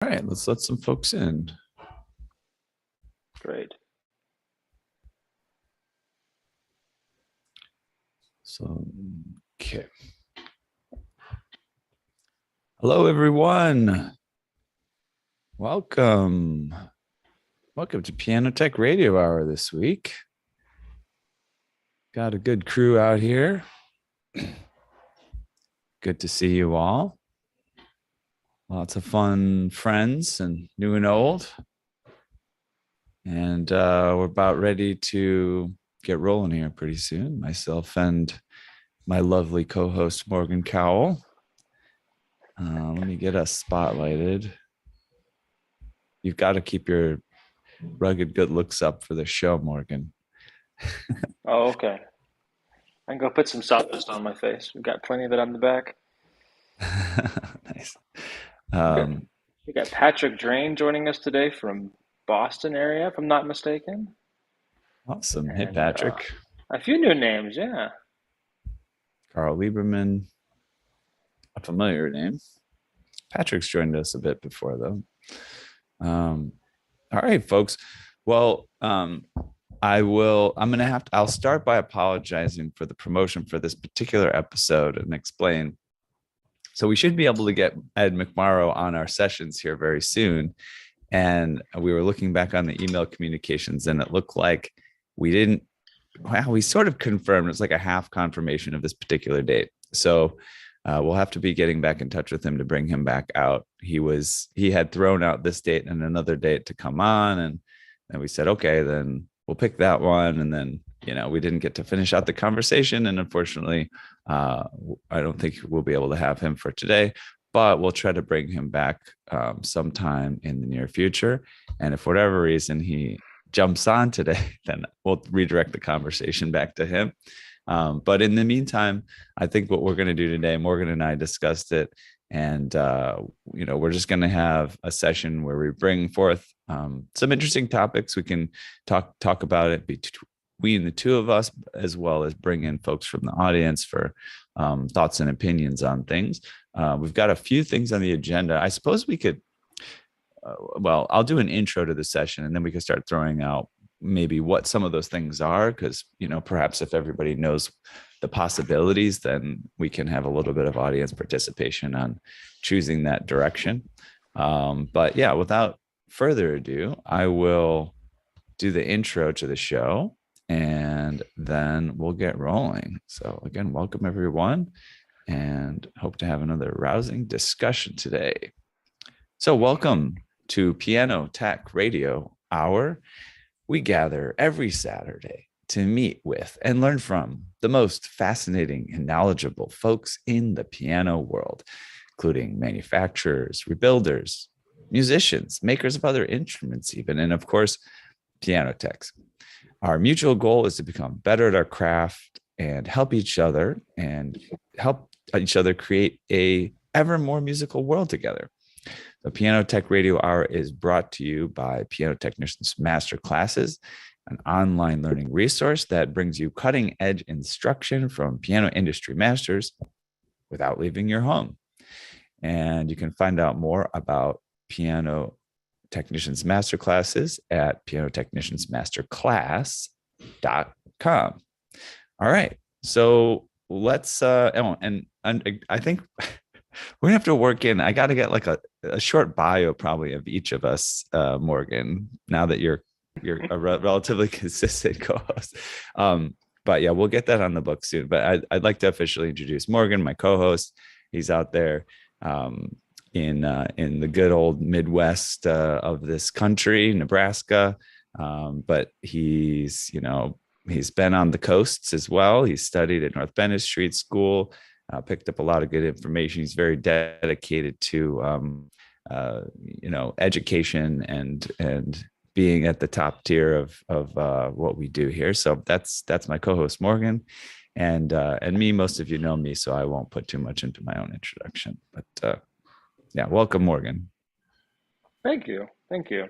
All right, let's let some folks in. Great. So, okay. Hello, everyone. Welcome. Welcome to Piano Tech Radio Hour this week. Got a good crew out here. Good to see you all. Lots of fun friends and new and old. And we're about ready to get rolling here pretty soon. Myself and my lovely co-host, Morgan Cowell. Let me get us spotlighted. You've got to keep your rugged good looks up for the show, Morgan. Oh, okay. I can go put some sawdust on my face. We've got plenty of it on the back. Nice. We got Um, we got Patrick Drain joining us today from Boston area, if I'm not mistaken. awesome. Hey, And Patrick. a few new names, yeah. Carl Lieberman, a familiar name. Patrick's joined us a bit before, though. All right, folks. Well, I'll start by apologizing for the promotion for this particular episode and explain. So we should be able to get Ed McMorrow on our sessions here very soon. And we were looking back on the email communications, and it looked like we didn't, well, we sort of confirmed, it was like a half confirmation of this particular date. So we'll have to be getting back in touch with him to bring him back out. He had thrown out this date and another date to come on. And then we said, okay, then we'll pick that one. And then, we didn't get to finish out the conversation. And unfortunately, I don't think we'll be able to have him for today, but we'll try to bring him back sometime in the near future. And if for whatever reason he jumps on today, then we'll redirect the conversation back to him. But in the meantime, I think what we're going to do today, Morgan and I discussed it, and we're just going to have a session where we bring forth some interesting topics. We can talk about it between the two of us, as well as bring in folks from the audience for thoughts and opinions on things. We've got a few things on the agenda. I suppose we could. I'll do an intro to the session, and then we can start throwing out maybe what some of those things are, because perhaps if everybody knows the possibilities, then we can have a little bit of audience participation on choosing that direction. But yeah, without further ado, I will do the intro to the show, and then we'll get rolling. So again, welcome everyone, and hope to have another rousing discussion today. So welcome to Piano Tech Radio Hour. We gather every Saturday to meet with and learn from the most fascinating and knowledgeable folks in the piano world, including manufacturers, rebuilders, musicians, makers of other instruments even, and of course, piano techs. Our mutual goal is to become better at our craft and help each other create a ever more musical world together. The Piano Tech Radio Hour is brought to you by Piano Technicians Master Classes, an online learning resource that brings you cutting edge instruction from piano industry masters without leaving your home. And you can find out more about Piano Technicians Master Classes at pianotechniciansmasterclass.com. All right. So let's, and I think we're gonna have to work in. I got to get like a short bio probably of each of us, Morgan. Now that you're a relatively consistent co-host, but yeah, we'll get that on the book soon. But I'd like to officially introduce Morgan, my co-host. He's out there in the good old Midwest of this country, Nebraska, but he's been on the coasts as well. He's studied at North Bennett Street School. Picked up a lot of good information. He's very dedicated to, education and being at the top tier of what we do here. So that's my co-host Morgan, and me. Most of you know me, so I won't put too much into my own introduction. But yeah, welcome, Morgan. Thank you. Thank you.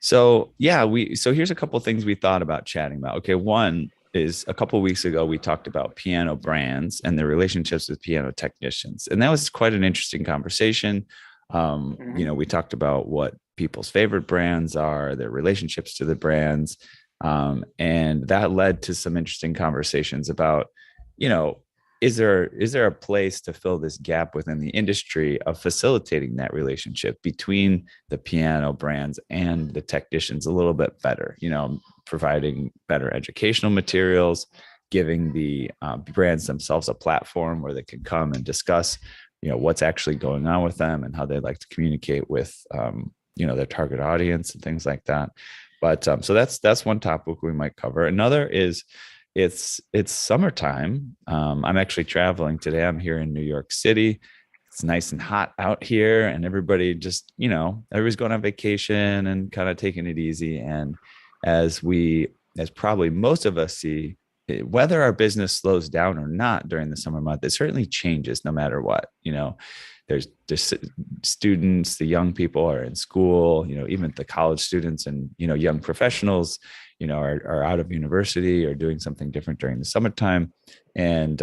So yeah, so here's a couple of things we thought about chatting about. Okay, one is a couple of weeks ago we talked about piano brands and their relationships with piano technicians, and that was quite an interesting conversation. Hmm. We talked about what people's favorite brands are, their relationships to the brands. And that led to some interesting conversations about, you know, is there a place to fill this gap within the industry of facilitating that relationship between the piano brands and the technicians a little bit better, providing better educational materials, giving the brands themselves a platform where they can come and discuss, what's actually going on with them and how they like to communicate with, their target audience and things like that. But so that's one topic we might cover. Another is it's summertime. I'm actually traveling today. I'm here in New York City. It's nice and hot out here, and everybody just, everybody's going on vacation and kind of taking it easy. And as as probably most of us see, whether our business slows down or not during the summer month, it certainly changes no matter what. There's just students, the young people are in school, even the college students and, young professionals, are out of university or doing something different during the summertime. And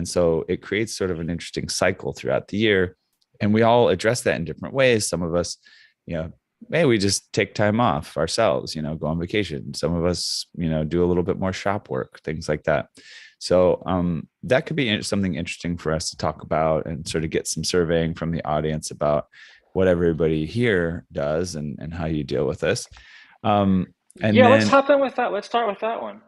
so it creates sort of an interesting cycle throughout the year. And we all address that in different ways. Some of us, maybe we just take time off ourselves, go on vacation. Some of us, do a little bit more shop work, things like that. So that could be something interesting for us to talk about and sort of get some surveying from the audience about what everybody here does and how you deal with this. And Yeah, let's then, hop in with that. Let's start with that one.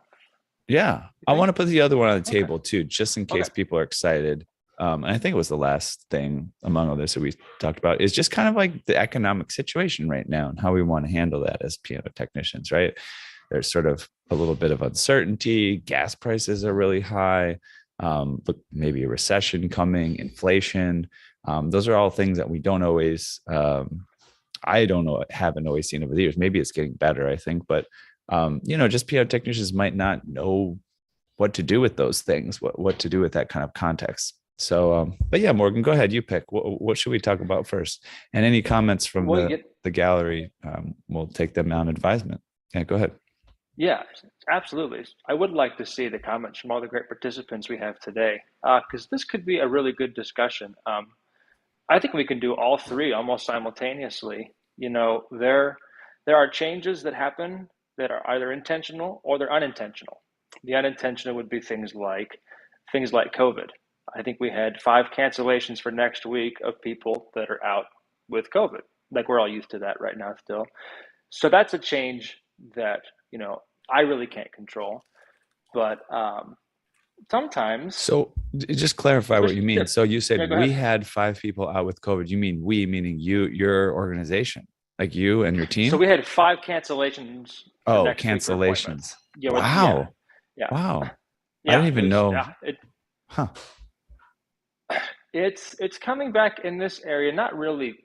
yeah, You I think? want to put the other one on the Okay. table too, just in Okay. case people are excited. And I think it was the last thing among others that we talked about is just kind of like the economic situation right now and how we want to handle that as piano technicians, right? There's sort of a little bit of uncertainty. Gas prices are really high. Look, maybe a recession coming, inflation. Those are all things that we don't always, I don't know, haven't always seen over the years. Maybe it's getting better, I think, but just piano technicians might not know what to do with those things, what to do with that kind of context. So, but yeah, Morgan, go ahead. You pick. What should we talk about first? And any comments from Well, the gallery, we'll take them on advisement. Yeah, go ahead. yeah, absolutely. I would like to see the comments from all the great participants we have today, because this could be a really good discussion. I think we can do all three almost simultaneously. There are changes that happen that are either intentional or they're unintentional. The unintentional would be things like COVID. I think we had 5 cancellations for next week of people that are out with COVID. Like we're all used to that right now still. So that's a change that, I really can't control. But sometimes, So just clarify what especially, you mean. yeah, So you yeah, said go we ahead. had 5 people out with COVID. You mean we, meaning you, your organization, like you and your So team? we had 5 cancellations for Oh, next week for cancellations. appointments. Yeah, Wow. yeah, Wow. I yeah. didn't even There's know. yeah. Huh. It's coming back in this area, not really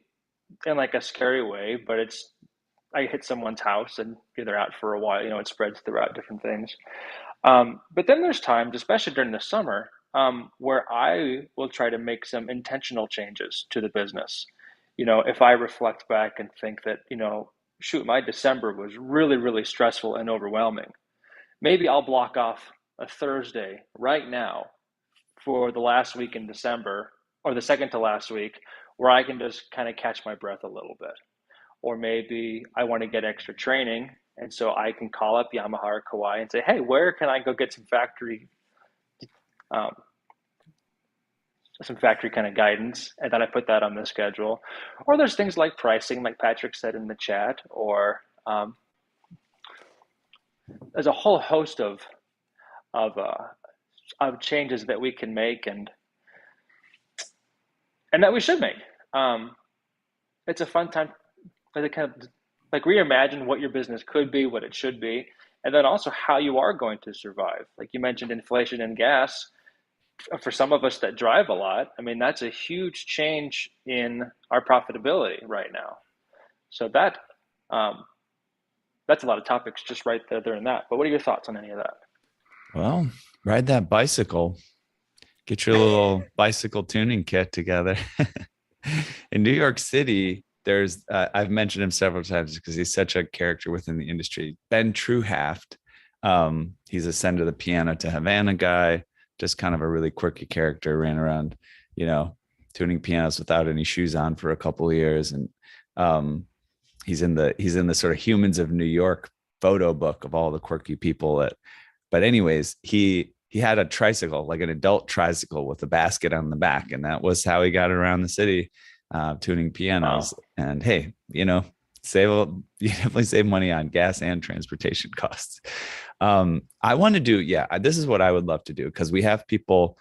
in like a scary way, but it's I hit someone's house and they're out for a while. It spreads throughout different things. But then there's times, especially during the summer, where I will try to make some intentional changes to the business. If I reflect back and think that, shoot, my December was really, really stressful and overwhelming, maybe I'll block off a Thursday right now for the last week in December or the second to last week where I can just kind of catch my breath a little bit. Or maybe I want to get extra training. And so I can call up Yamaha or Kawai and say, hey, where can I go get um, some factory kind of guidance? And then I put that on the schedule. Or there's things like pricing, like Patrick said in the chat, or there's a whole host of, uh, of changes that we can make and that we should make. Um, it's a fun time to kind of like reimagine what your business could be, what it should be, and then also how you are going to survive. Like you mentioned, inflation and gas. For some of us that drive a lot, I mean, that's a huge change in our profitability right now. So um, that's a lot of topics just right there in that. But what are your thoughts on any of that? Well, ride that bicycle. Get your little bicycle tuning kit together. In New York City, there's I've mentioned him several times because he's such a character within the industry. Ben Truhaft. He's a send to the piano to Havana guy, just kind of a really quirky character, ran around, you know, tuning pianos without any shoes on for a couple of years, and he's in the sort of Humans of New York photo book of all the quirky people that. But anyways, he had a tricycle, like an adult tricycle with a basket on the back, and that was how he got around the city, tuning pianos. Wow. And hey, you definitely save money on gas and transportation costs. I want to do, yeah, this is what I would love to do, because we have people,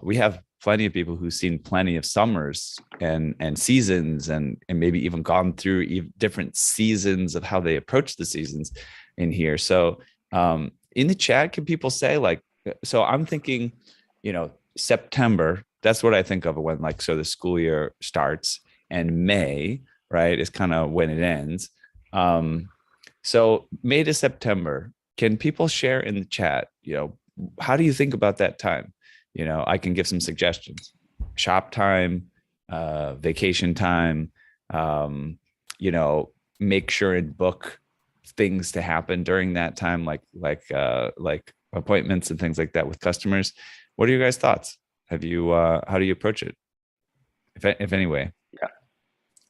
we have plenty of people who've seen plenty of summers and seasons, and maybe even gone through different seasons of how they approach the seasons in here. So in the chat, can people say, like, so I'm thinking, September, that's what I think of when, like, so the school year starts, and May, right, is kind of when it ends. So May to September, can people share in the chat, how do you think about that time? I can give some suggestions: shop time, vacation time, make sure and book things to happen during that time, like appointments and things like that with customers. What are your guys' thoughts? How do you approach it, if any way? Yeah.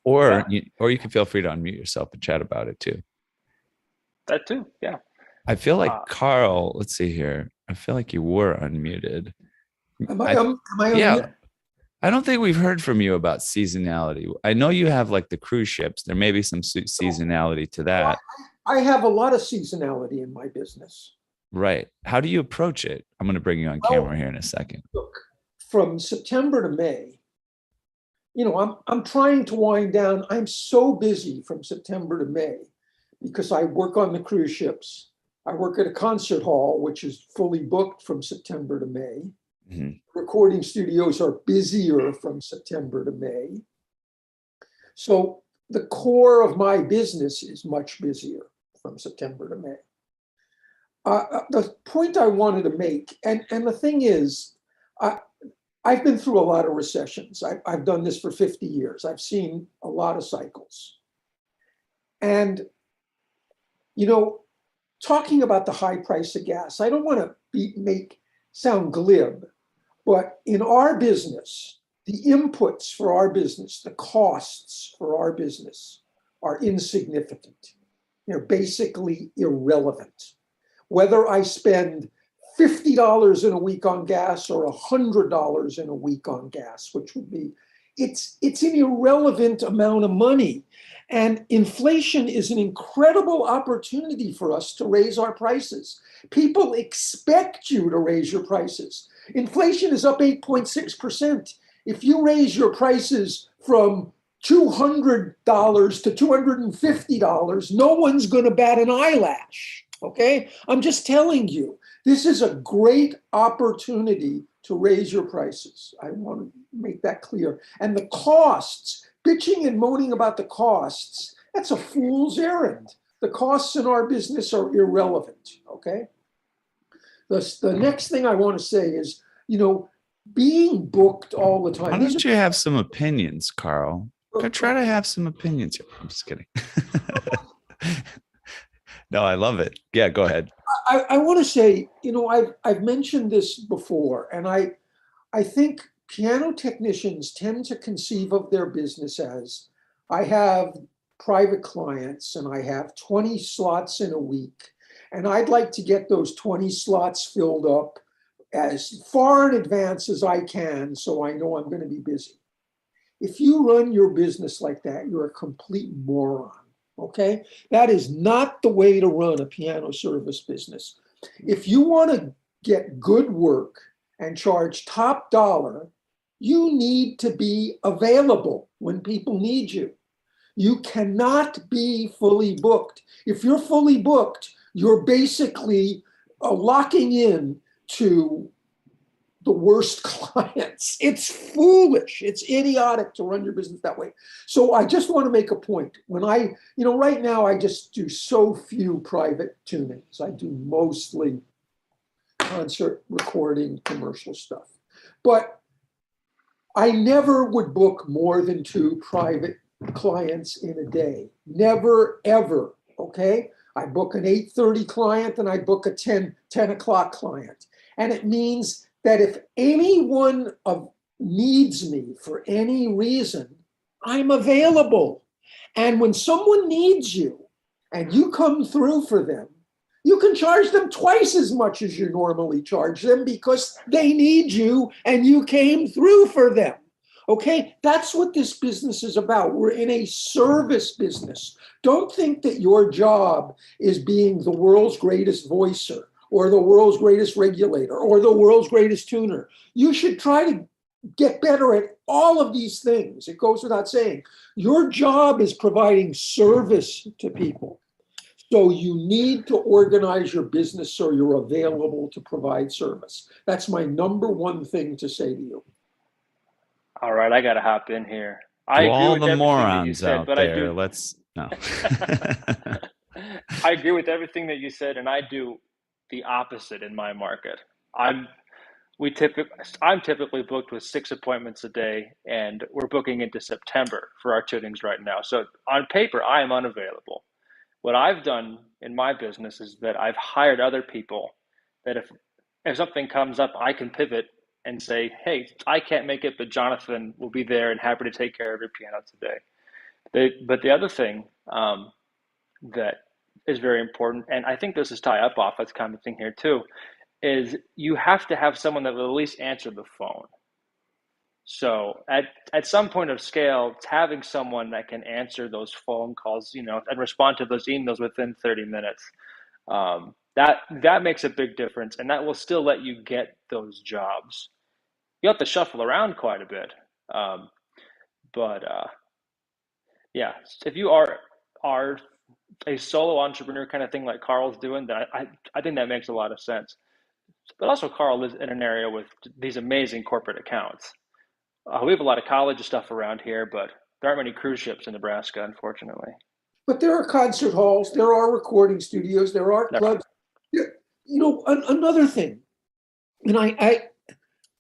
Or you can feel free to unmute yourself and chat about it too. That too. Yeah. I feel like Carl, let's see here. I feel like you were unmuted. Am I unmuted? Yeah. I don't think we've heard from you about seasonality. I know you have, like, the cruise ships. There may be some seasonality to that. I have a lot of seasonality in my business. Right. How do you approach it? I'm going to bring you on camera here in a second. Look, from September to May, I'm trying to wind down. I'm so busy from September to May because I work on the cruise ships. I work at a concert hall, which is fully booked from September to May. Mm-hmm. Recording studios are busier from September to May. So the core of my business is much busier from September to May. The point I wanted to make, and the thing is, I've been through a lot of recessions. I've done this for 50 years. I've seen a lot of cycles. And, talking about the high price of gas, I don't want to sound glib, but in our business, the inputs for our business, the costs for our business are insignificant. They're basically irrelevant. Whether I spend $50 in a week on gas or $100 in a week on gas, which would be, it's an irrelevant amount of money. And inflation is an incredible opportunity for us to raise our prices. People expect you to raise your prices. Inflation is up 8.6%. If you raise your prices from $200 to $250, no one's going to bat an eyelash, okay? I'm just telling you, this is a great opportunity to raise your prices. I want to make that clear. And the costs, bitching and moaning about the costs, that's a fool's errand. The costs in our business are irrelevant, okay? The next thing I want to say is, being booked all the time. Why don't you have some opinions, Carl? Try to have some opinions here. I'm just kidding. No, I love it. Yeah, go ahead. I want to say, I've mentioned this before, and I think piano technicians tend to conceive of their business as, I have private clients and I have 20 slots in a week, and I'd like to get those 20 slots filled up as far in advance as I can, so I know I'm going to be busy. If you run your business like that, you're a complete moron, okay? That is not the way to run a piano service business. If you want to get good work and charge top dollar, you need to be available when people need you. You cannot be fully booked. If you're fully booked, you're basically locking in to the worst clients. It's foolish. It's idiotic to run your business that way. So I just want to make a point. When right now I just do so few private tunings. I do mostly concert recording, commercial stuff. But I never would book more than 2 private clients in a day. Never, ever, okay? I book an 8:30 client and I book a 10 o'clock client. And it means that if any one of needs me for any reason, I'm available. And when someone needs you and you come through for them, you can charge them twice as much as you normally charge them because they need you and you came through for them. Okay, that's what this business is about. We're in a service business. Don't think that your job is being the world's greatest voicer or the world's greatest regulator or the world's greatest tuner. You should try to get better at all of these things. It goes without saying. Your job is providing service to people. So you need to organize your business so you're available to provide service. That's my number one thing to say to you. All right, I got to hop in here. To I agree all with the everything that you morons said, out but I there, do. let's no. I agree with everything that you said, and I do the opposite in my market. I'm I'm typically booked with 6 appointments a day, and we're booking into September for our tunings right now. So on paper, I am unavailable. What I've done in my business is that I've hired other people that if something comes up, I can pivot and say, hey, I can't make it, but Jonathan will be there and happy to take care of your piano today. But the other thing that is very important, and I think this is tie up off, that's kind of thing here too, is you have to have someone that will at least answer the phone. So at some point of scale, it's having someone that can answer those phone calls, and respond to those emails within 30 minutes. That makes a big difference, and that will still let you get those jobs. You have to shuffle around quite a bit, but yeah, if you are a solo entrepreneur kind of thing like Carl's doing, that I think that makes a lot of sense. But also, Carl lives in an area with these amazing corporate accounts. We have a lot of college stuff around here, but there aren't many cruise ships in Nebraska, unfortunately. But there are concert halls, there are recording studios, there are There clubs. Another thing, and I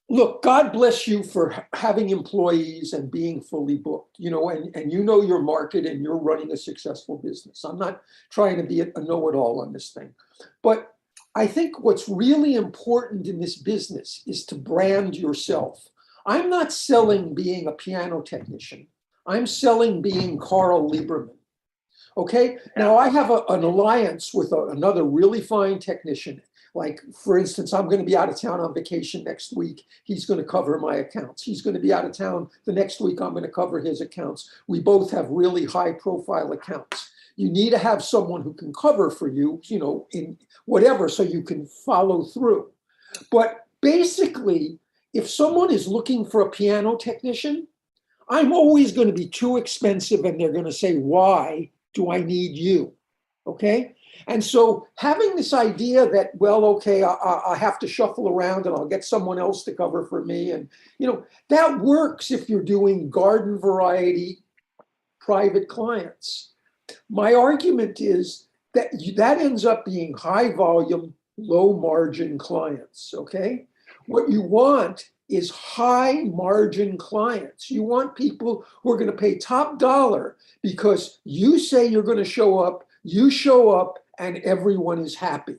look, God bless you for having employees and being fully booked, and you know your market and you're running a successful business. I'm not trying to be a know-it-all on this thing. But I think what's really important in this business is to brand yourself. I'm not selling being a piano technician. I'm selling being Carl Lieberman. Okay. Now I have an alliance with another really fine technician. Like, for instance, I'm going to be out of town on vacation next week. He's going to cover my accounts. He's going to be out of town the next week. I'm going to cover his accounts. We both have really high profile accounts. You need to have someone who can cover for you, in whatever, so you can follow through. But basically, if someone is looking for a piano technician, I'm always going to be too expensive, and they're going to say, why do I need you? Okay. And so having this idea that, well, okay, I have to shuffle around and I'll get someone else to cover for me. And, that works if you're doing garden variety private clients. My argument is that that ends up being high volume, low margin clients. Okay. What you want is high margin clients. You want people who are going to pay top dollar because you say you're going to show up, you show up, and everyone is happy.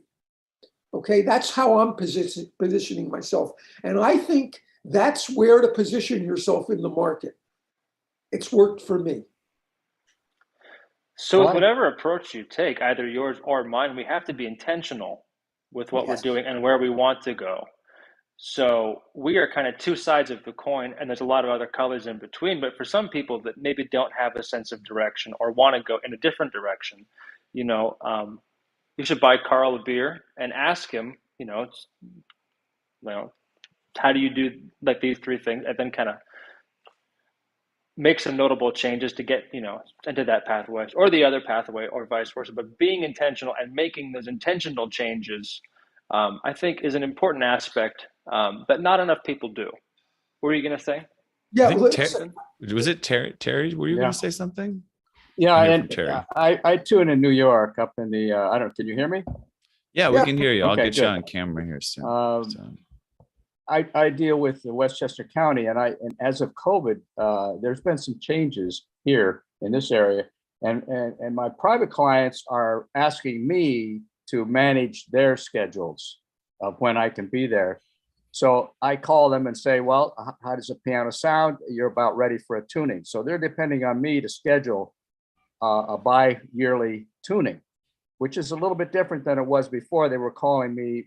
Okay, that's how I'm positioning myself. And I think that's where to position yourself in the market. It's worked for me. So with whatever approach you take, either yours or mine, we have to be intentional with what we're doing and where we want to go. So we are kind of two sides of the coin, and there's a lot of other colors in between. But for some people that maybe don't have a sense of direction or want to go in a different direction, you should buy Carl a beer and ask him, how do you do like these three things, and then kind of make some notable changes to get, into that pathway or the other pathway or vice versa. But being intentional and making those intentional changes, I think is an important aspect that not enough people do. What were you going to say? Yeah. Was it Terry? Terry, were you going to say something? Yeah, and I tune in New York up in the, I don't, can you hear me? Yeah, we can hear you. I'll get you good. on camera here soon. I deal with Westchester County, and as of COVID, there's been some changes here in this area, and my private clients are asking me to manage their schedules of when I can be there. So I call them and say, well, how does the piano sound? You're about ready for a tuning. So they're depending on me to schedule a bi-yearly tuning, which is a little bit different than it was before. They were calling me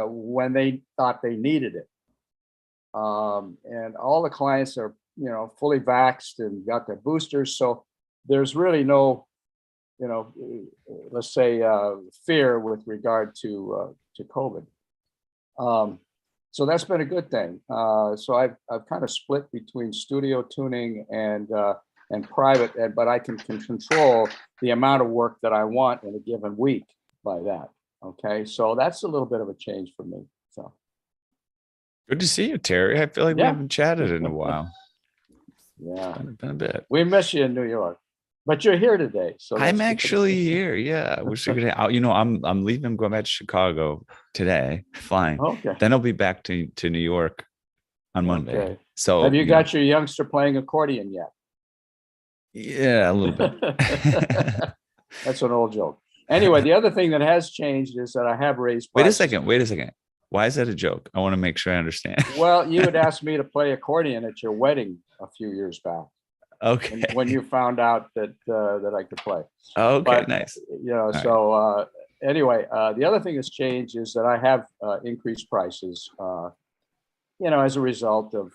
when they thought they needed it. And all the clients are, fully vaxxed and got their boosters. So there's really no, let's say, fear with regard to COVID. So that's been a good thing. So I've kind of split between studio tuning and private, but I can control the amount of work that I want in a given week by that. Okay, so that's a little bit of a change for me. So good to see you, Terry. I feel like we Yeah. haven't chatted in a while. yeah, Been a bit. we miss you in New York, but you're here today. So that's I'm good. actually here. Yeah, I wish I could. I'm leaving. I'm going back to Chicago today, flying. Okay. Then I'll be back to New York on Monday. Okay. So Have you got your youngster playing accordion yet? Yeah, a little bit. That's an old joke. Anyway, the other thing that has changed is that I have raised Wait a prices. second. Why is that a joke? I want to make sure I understand. Well, you had asked me to play accordion at your wedding a few years back. Okay. When you found out that I could play. Okay, But, nice. So anyway, the other thing that's changed is that I have increased prices, as a result of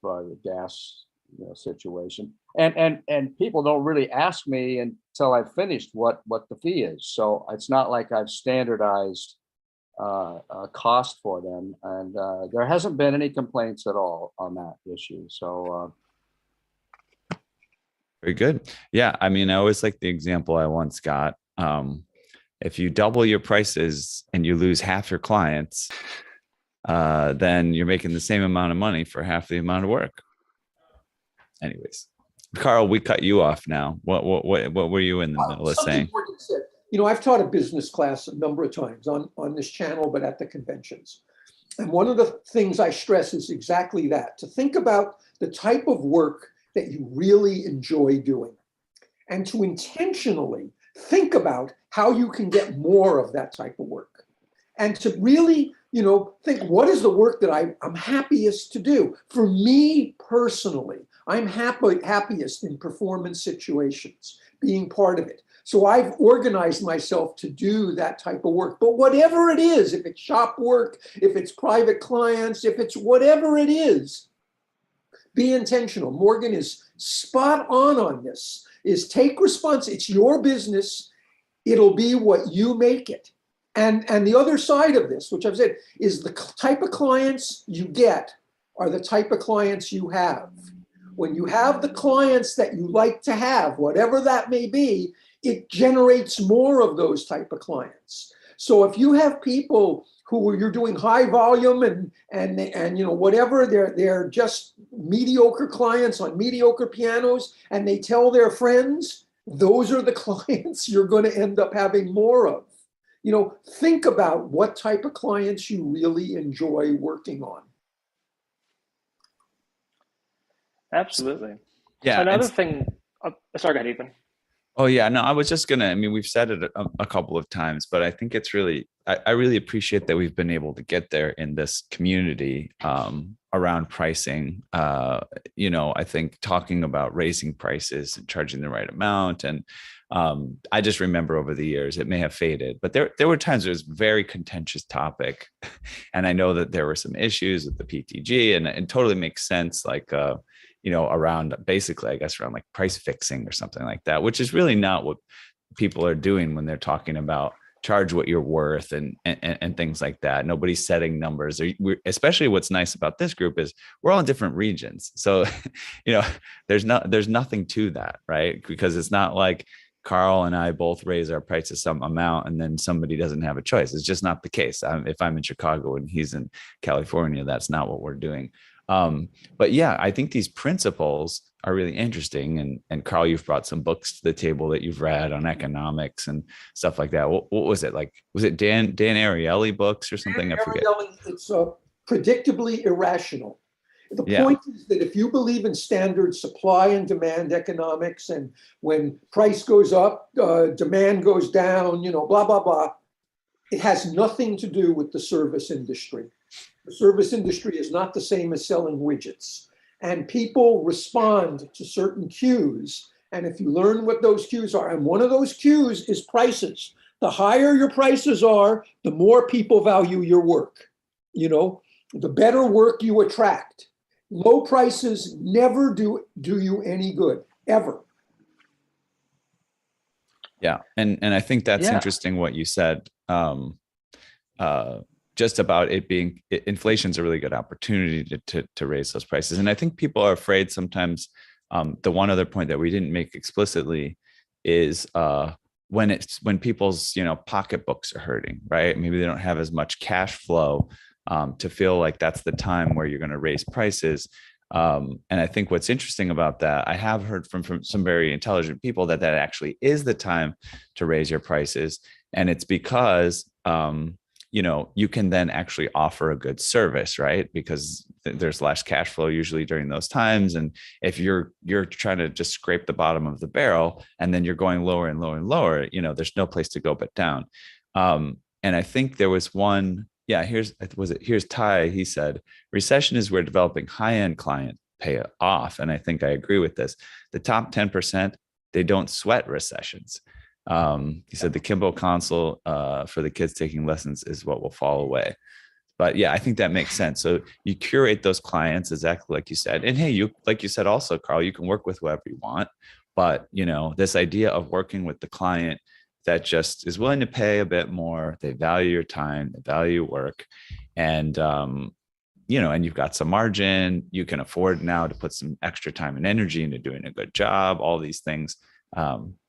the gas situation. And people don't really ask me until I've finished what the fee is. So it's not like I've standardized a cost for them. And there hasn't been any complaints at all on that issue. So Very good. Yeah. I mean, I always like the example I once got. If you double your prices and you lose half your clients, then you're making the same amount of money for half the amount of work. Anyways, Carl, we cut you off now. What were you in the middle of Something saying? important said. I've taught a business class a number of times on this channel, but at the conventions. And one of the things I stress is exactly that, to think about the type of work that you really enjoy doing and to intentionally think about how you can get more of that type of work and to really, think what is the work that I'm happiest to do. For me personally, I'm happiest in performance situations, being part of it. So I've organized myself to do that type of work. But whatever it is, if it's shop work, if it's private clients, if it's whatever it is, be intentional. Morgan is spot on this, is take responsibility. It's your business. It'll be what you make it. And the other side of this, which I've said, is the type of clients you get are the type of clients you have. When you have the clients that you like to have, whatever that may be, it generates more of those type of clients. So if you have people who you're doing high volume and whatever, they're just mediocre clients on mediocre pianos, and they tell their friends, those are the clients you're going to end up having more of. Think about what type of clients you really enjoy working on. Absolutely. Yeah. Another thing. Sorry, go ahead, Ethan. Oh yeah, no, I was just gonna. I mean, we've said it a couple of times, but I think it's really. I really appreciate that we've been able to get there in this community around pricing. I think talking about raising prices and charging the right amount, and I just remember over the years it may have faded, but there were times it was a very contentious topic, and I know that there were some issues with the PTG, and it totally makes sense. Like. Around basically, I guess, around like price fixing or something like that, which is really not what people are doing when they're talking about charge what you're worth and things like that. Nobody's setting numbers. Especially what's nice about this group is we're all in different regions. So, there's nothing to that, right? Because it's not like Carl and I both raise our prices some amount and then somebody doesn't have a choice. It's just not the case. If I'm in Chicago and he's in California, that's not what we're doing. But yeah, I think these principles are really interesting. And Carl, you've brought some books to the table that you've read on economics and stuff like that. What was it like? Was it Dan Ariely books or something? I forget. It's predictably irrational. The point is that if you believe in standard supply and demand economics, and when price goes up, demand goes down, blah, blah, blah, it has nothing to do with the service industry. The service industry is not the same as selling widgets. And people respond to certain cues. And if you learn what those cues are, and one of those cues is prices. The higher your prices are, the more people value your work. The better work you attract. Low prices never do you any good, ever. Yeah, and I think that's Yeah. interesting what you said. Just about it being inflation's a really good opportunity to raise those prices, and I think people are afraid sometimes. The one other point that we didn't make explicitly is when people's pocketbooks are hurting, right? Maybe they don't have as much cash flow to feel like that's the time where you're going to raise prices. And I think what's interesting about that, I have heard from some very intelligent people that actually is the time to raise your prices. And it's because, you can then actually offer a good service, right? Because there's less cash flow usually during those times. And if you're trying to just scrape the bottom of the barrel and then you're going lower and lower and lower, there's no place to go but down. And I think there was one, here's Ty. He said, recession is where developing high-end client pay off. And I think I agree with this. The top 10%, they don't sweat recessions. He said the Kimbo console for the kids taking lessons is what will fall away. But yeah, I think that makes sense. So you curate those clients exactly like you said. And hey, like you said also, Carl, you can work with whoever you want. But this idea of working with the client that just is willing to pay a bit more, they value your time, they value your work, and and you've got some margin, you can afford now to put some extra time and energy into doing a good job, all these things.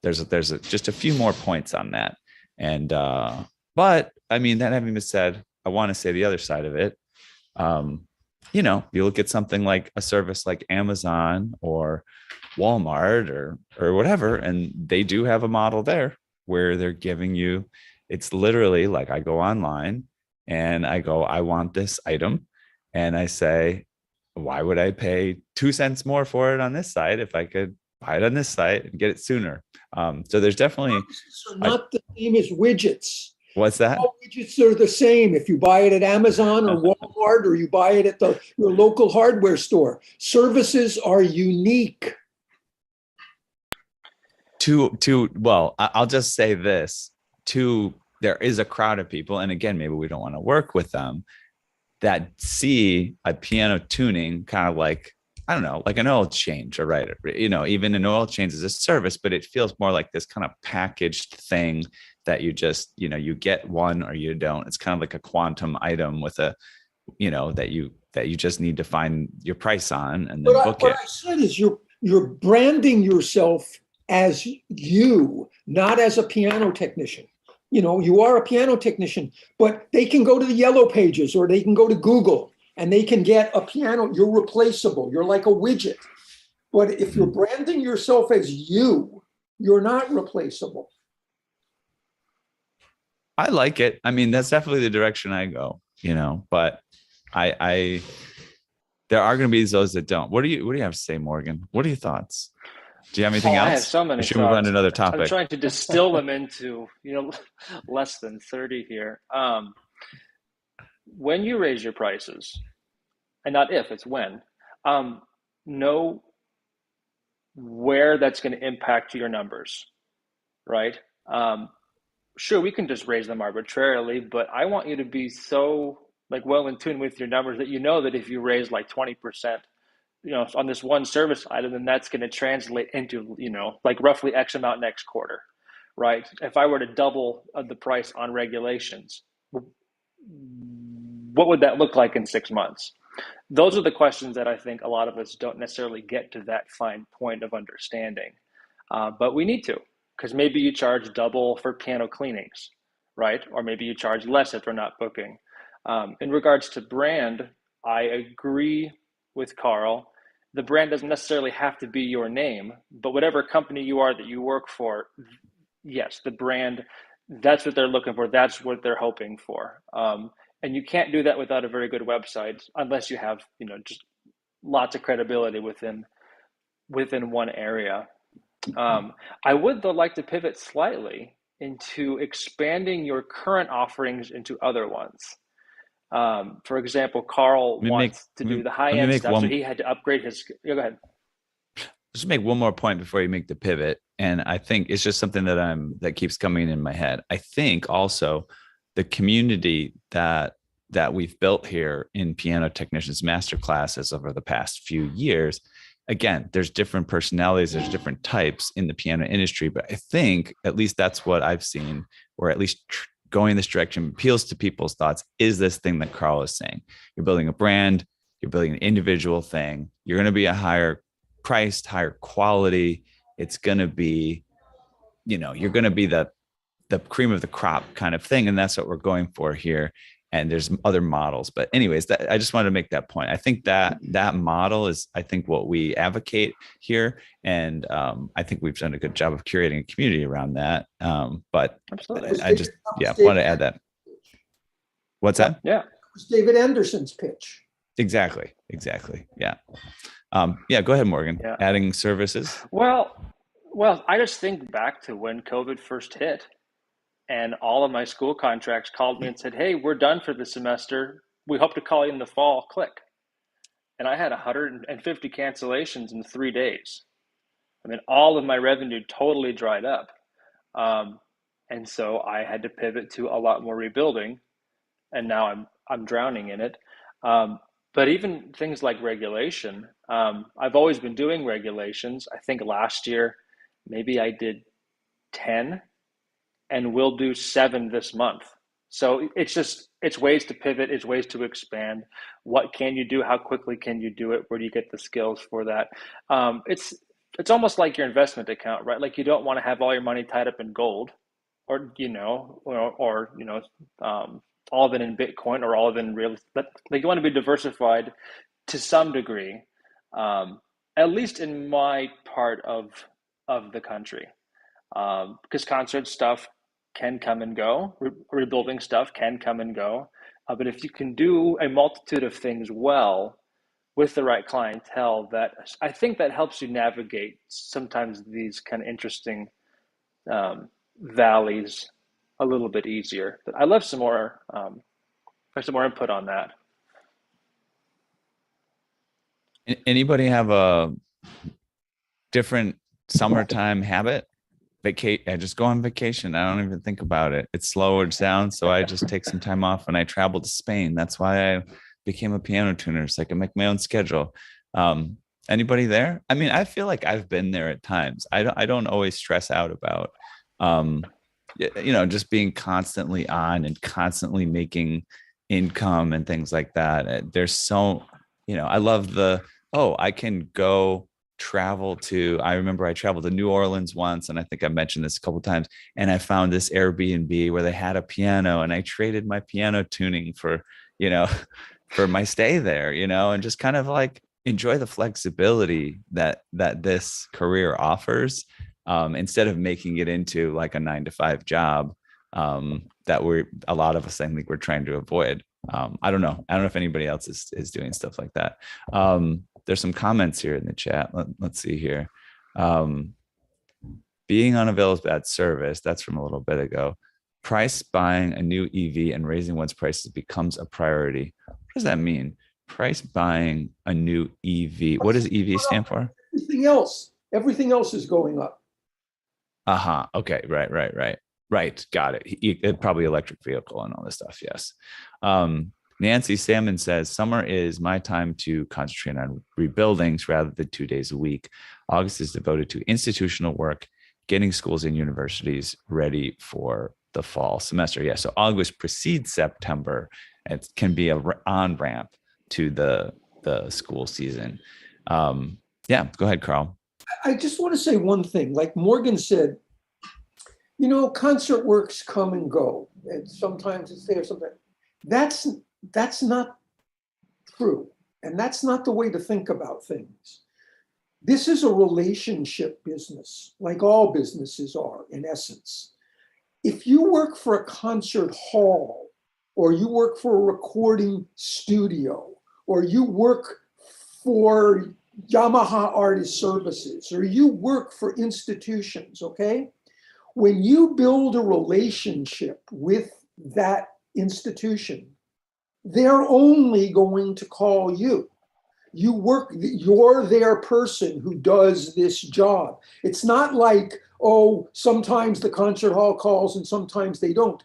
There's just a few more points on that. And but I mean, that having been said, I want to say the other side of it. You look at something like a service like Amazon or Walmart or whatever, and they do have a model there where they're giving you, it's literally like I go online and I go, I want this item. And I say, why would I pay 2 cents more for it on this site if I could buy it on this site and get it sooner? So there's definitely Services are not the same as widgets. What's that? All widgets are the same if you buy it at Amazon or Walmart or you buy it at your local hardware store. Services are unique. Well, I'll just say this. There is a crowd of people, and again, maybe we don't want to work with them, that see a piano tuning kind of like, I don't know, like an oil change, or right, even an oil change is a service, but it feels more like this kind of packaged thing that you just, you get one or you don't. It's kind of like a quantum item with a, that you just need to find your price on and then book it. What I said is you're branding yourself as you, not as a piano technician. You are a piano technician, but they can go to the Yellow Pages or they can go to Google and they can get a piano. You're replaceable. You're like a widget. But if you're branding yourself as you're not replaceable. I like it. I mean, that's definitely the direction I go, but I there are going to be those that don't. What do you have to say, Morgan? What are your thoughts? Do you have anything else? I have so many. Or should we move on to another topic? I'm trying to distill them into less than 30 here. When you raise your prices, and not if, it's when, know where that's going to impact your numbers, right? Sure, we can just raise them arbitrarily, but I want you to be so well in tune with your numbers that that if you raise 20%, on this one service item, then that's going to translate into, roughly X amount next quarter, right? If I were to double the price on regulations, what would that look like in 6 months? Those are the questions that I think a lot of us don't necessarily get to that fine point of understanding. But we need to, because maybe you charge double for piano cleanings, right? Or maybe you charge less if they're not booking. In regards to brand, I agree with Carl. The brand doesn't necessarily have to be your name, but whatever company you are that you work for, yes, the brand, that's what they're looking for. That's what they're hoping for. And you can't do that without a very good website unless you have, just lots of credibility within one area. I would, though, like to pivot slightly into expanding your current offerings into other ones. For example, Carl Let me wants to do the high let me end make stuff, so one he had to upgrade his. Yeah, go ahead. just make one more point before you make the pivot. And I think it's just something that keeps coming in my head. I think also the community that we've built here in Piano Technicians Master Classes over the past few years. Again, there's different personalities, there's different types in the piano industry, but I think at least that's what I've seen, or at least going this direction appeals to people's thoughts, is this thing that Carl is saying. You're building a brand, you're building an individual thing, you're going to be a higher priced, higher quality. It's going to be, you're going to be the cream of the crop kind of thing. And that's what we're going for here. And there's other models, but anyways, I just wanted to make that point. I think that model is, I think, what we advocate here. And I think we've done a good job of curating a community around that. But Absolutely. I just, want to add that. What's that? Yeah. It was David Anderson's pitch. Exactly. Yeah. Go ahead, Morgan. Yeah. Adding services. Well, I just think back to when COVID first hit, and all of my school contracts called me and said, "Hey, we're done for the semester. We hope to call you in the fall. Click." And I had 150 cancellations in 3 days. I mean, all of my revenue totally dried up. And so I had to pivot to a lot more rebuilding, and now I'm drowning in it. But even things like regulation, I've always been doing regulations. I think last year, maybe I did 10, and we'll do 7 this month. So it's ways to pivot, it's ways to expand. What can you do? How quickly can you do it? Where do you get the skills for that? It's almost like your investment account, right? Like, you don't want to have all your money tied up in gold, or all of it in Bitcoin, or all of it in real estate. Like, you want to be diversified to some degree, at least in my part of the country, because concert stuff can come and go, rebuilding stuff can come and go, but if you can do a multitude of things well with the right clientele, that I think that helps you navigate sometimes these kind of interesting valleys a little bit easier. But I love some more input on that. Anybody have a different summertime habit? I just go on vacation. I don't even think about it. It slows down, so I just take some time off and I travel to Spain. That's why I became a piano tuner, so I can make my own schedule. Anybody there? I mean, I feel like I've been there at times. I don't always stress out about just being constantly on and constantly making income and things like that. There's so, I love I can go I remember I traveled to New Orleans once, and I think I mentioned this a couple of times, and I found this Airbnb where they had a piano, and I traded my piano tuning for my stay there, and just kind of like enjoy the flexibility that this career offers, instead of making it into like a 9-to-5 job, that a lot of us, I think, we're trying to avoid. I don't know if anybody else is doing stuff like that. There's some comments here in the chat. Let's see here. Being unavailable is bad service. That's from a little bit ago. Price buying a new EV and raising one's prices becomes a priority. What does that mean? Price buying a new EV. What does EV stand for? Everything else is going up. Okay. Right. Got it. Probably electric vehicle and all this stuff. Yes. Nancy Salmon says, summer is my time to concentrate on rebuildings rather than 2 days a week. August is devoted to institutional work, getting schools and universities ready for the fall semester. Yeah. So August precedes September. It can be a on-ramp to the school season. Go ahead, Carl. I just want to say one thing. Like Morgan said, concert works come and go. And sometimes it's there, sometimes. That's not true. And that's not the way to think about things. This is a relationship business, like all businesses are, in essence. If you work for a concert hall, or you work for a recording studio, or you work for Yamaha Artist Services, or you work for institutions, okay? When you build a relationship with that institution, they're only going to call you. You're their person who does this job. It's not like, oh, sometimes the concert hall calls and sometimes they don't.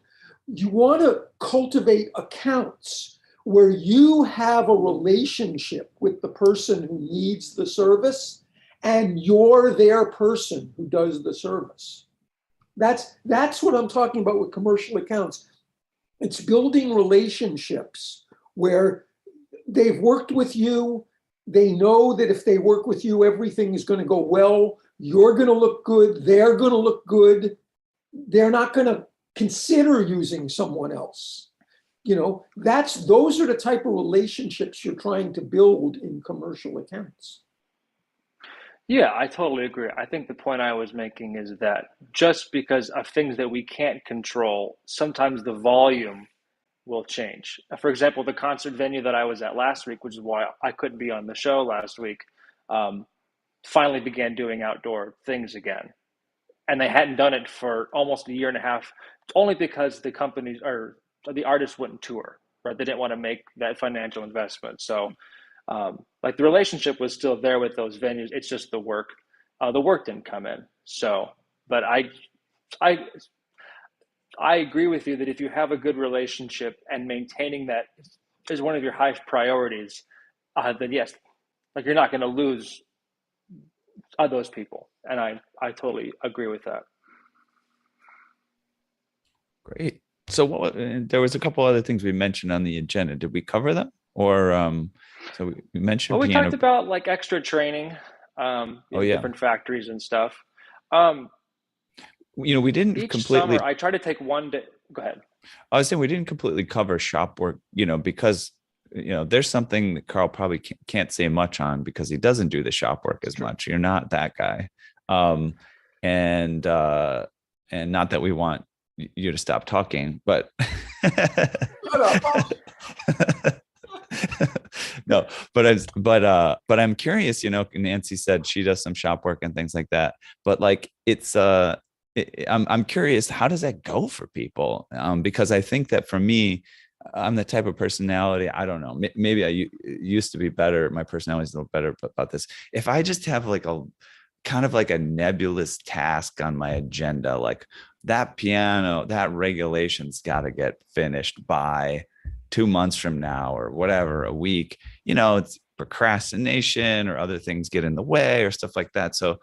You want to cultivate accounts where you have a relationship with the person who needs the service and you're their person who does the service. That's what I'm talking about with commercial accounts. It's building relationships where they've worked with you. They know that if they work with you, everything is going to go well. You're going to look good. They're going to look good. They're not going to consider using someone else. Those are the type of relationships you're trying to build in commercial accounts. Yeah, I totally agree. I think the point I was making is that just because of things that we can't control, sometimes the volume will change. For example, the concert venue that I was at last week, which is why I couldn't be on the show last week, finally began doing outdoor things again. And they hadn't done it for almost a year and a half, only because the companies or the artists wouldn't tour, right? They didn't want to make that financial investment. So like the relationship was still there with those venues. It's just the work didn't come in. So, but I agree with you that if you have a good relationship and maintaining that is one of your highest priorities, then yes, like you're not going to lose those people. And I totally agree with that. Great. So there was a couple other things we mentioned on the agenda. Did we cover them? Or so we mentioned we piano. talked about like extra training, different factories and stuff. We didn't Each completely. summer, I try to take one day. Go ahead. I was saying we didn't completely cover shop work, because there's something that Carl probably can't say much on because he doesn't do the shop work as much. You're not that guy, and not that we want you to stop talking, but no, but I'm curious. Nancy said she does some shop work and things like that, but like it's I'm curious, how does that go for people? Because I think that for me, I'm the type of personality, I don't know, maybe I used to be better. My personality is a little better about this. If I just have like a kind of like a nebulous task on my agenda, like that piano, that regulation's got to get finished by 2 months from now or whatever, a week, it's procrastination or other things get in the way or stuff like that. So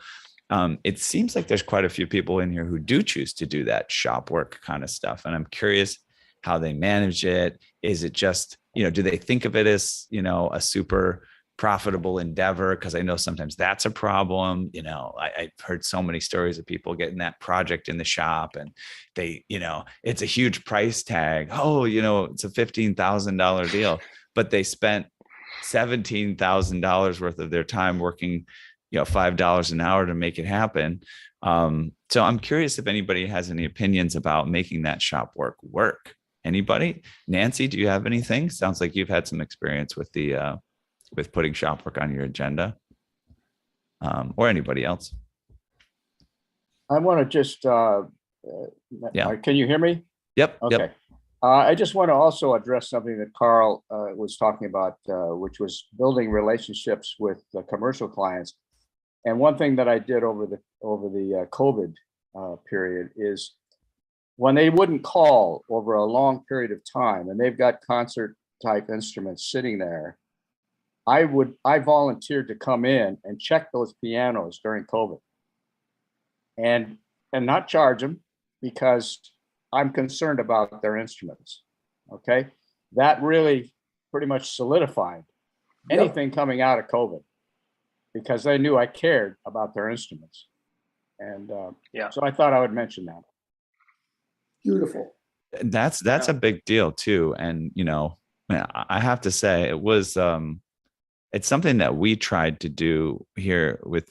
it seems like there's quite a few people in here who do choose to do that shop work kind of stuff. And I'm curious how they manage it. Is it just, do they think of it as, a super profitable endeavor? Because I know sometimes that's a problem. I've heard so many stories of people getting that project in the shop and they, it's a huge price tag. Oh, it's a $15,000 deal, but they spent $17,000 worth of their time working $5 an hour to make it happen. So I'm curious if anybody has any opinions about making that shop work. Anybody? Nancy, do you have anything? Sounds like you've had some experience with the with putting shop work on your agenda, or anybody else. I want to just, can you hear me? Yep. Okay. Yep. I just want to also address something that Carl was talking about, which was building relationships with commercial clients. And one thing that I did over the COVID period is when they wouldn't call over a long period of time and they've got concert type instruments sitting there, I volunteered to come in and check those pianos during COVID and not charge them because I'm concerned about their instruments. Okay. That really pretty much solidified anything coming out of COVID because they knew I cared about their instruments. And so I thought I would mention that. Beautiful. That's a big deal too. And, I have to say it was, it's something that we tried to do here with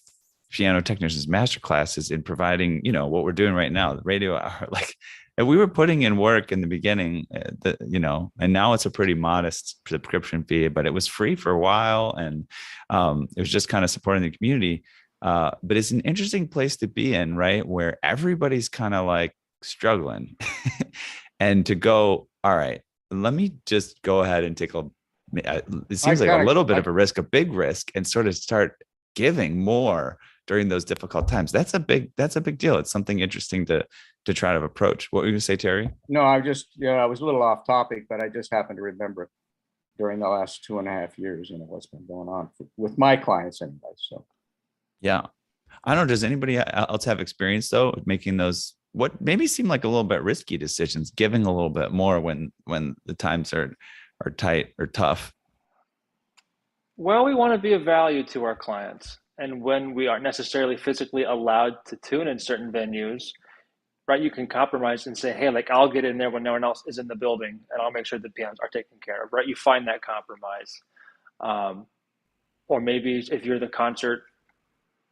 Piano Technicians Masterclasses in providing, what we're doing right now, the radio hour, like, and we were putting in work in the beginning, and now it's a pretty modest subscription fee, but it was free for a while. And it was just kind of supporting the community. But it's an interesting place to be in, right? Where everybody's kind of like struggling and to go, all right, let me just go ahead and take it seems like a little bit of a risk, a big risk, and sort of start giving more during those difficult times. That's a big deal. It's something interesting to try to approach. What were you going to say, Terry? No, I was a little off topic, but I just happened to remember during the last 2.5 years, what's been going on with my clients anyway. So, yeah, I don't know. Does anybody else have experience though making those what maybe seem like a little bit risky decisions, giving a little bit more when the times are tight or tough? Well, we want to be of value to our clients. And when we aren't necessarily physically allowed to tune in certain venues, right, you can compromise and say, hey, like I'll get in there when no one else is in the building and I'll make sure the pianos are taken care of, right? You find that compromise. Or maybe if you're the concert,